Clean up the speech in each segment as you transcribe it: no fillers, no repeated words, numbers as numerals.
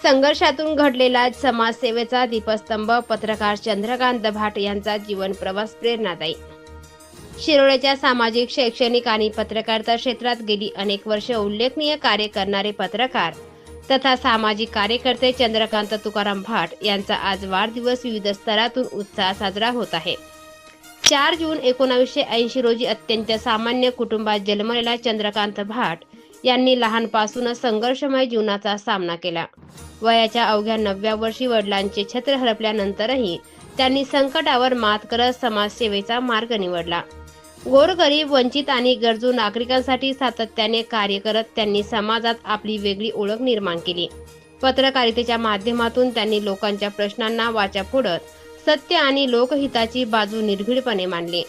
संघर्षातून घडलेला समाजसेवेचा दीपस्तंभ पत्रकार चंद्रकांत भाट यांचा जीवन प्रवास प्रेरणादायी। शिरोळच्या सामाजिक, शैक्षणिक आणि पत्रकारिता क्षेत्रात गेली अनेक वर्षे उल्लेखनीय कार्य करणारे पत्रकार तथा सामाजिक कार्यकर्ते चंद्रकांत तुकाराम भाट यांचा आज वाढदिवस विविध स्तरातून उत्साहात साजरा होत आहे। 4 जून 1980 रोजी अत्यंत सामान्य कुटुंबात जन्मलेला चंद्रकांत भाट यांनी लहानपासूनच संघर्षमय जीवनाचा सामना केला। वयाच्या अवघ्या 9व्या वर्षी वडिलांचे छत्र हरपल्यानंतरही त्यांनी संकटावर मात करत समाजसेवेचा मार्ग निवडला। गोरगरीब, वंचित आणि गरजू नागरिकांसाठी सातत्याने कार्य करत त्यांनी समाजात आपली वेगळी ओळख निर्माण केली। पत्रकारितेच्या माध्यमातून त्यांनी लोकांच्या प्रश्नांना वाचा फोडत सत्य आणि लोकहिताची बाजू निर्भीडपणे मांडली।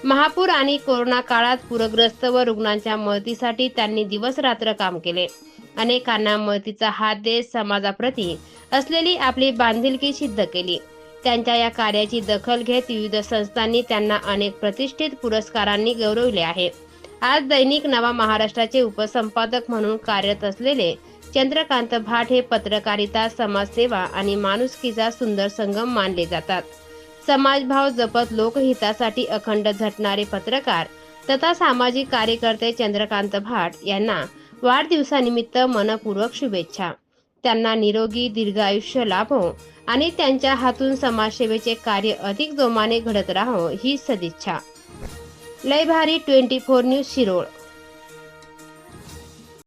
महापूर आणि कोरोना काळात पूरग्रस्त व रुग्णांच्या मदतीसाठी त्यांनी दिवसरात्र काम केले। अनेकांना मदतीचा हात देत समाजाप्रती असलेली आपली बांधिलकी सिद्ध केली। त्यांच्या या कार्याची दखल घेत विविध संस्थांनी त्यांना अनेक प्रतिष्ठित पुरस्कारांनी गौरवले आहे। आज दैनिक नवा महाराष्ट्राचे उपसंपादक म्हणून कार्यरत असलेले चंद्रकांत भाट हे पत्रकारिता, समाजसेवा आणि माणुसकीचा सुंदर संगम मानले जातात। समाजभाव जपत लोकहितासाठी अखंड झटणारे पत्रकार तथा सामाजिक कार्यकर्ते चंद्रकांत भाट यांना वाढदिवसानिमित्त मनपूर्वक शुभेच्छा। त्यांना निरोगी दीर्घायुष्य लाभो आणि त्यांच्या हातून समाजसेवेचे कार्य अधिक जोमाने घडत राहो ही सदिच्छा। लय भारी 24 न्यूज शिरोळ।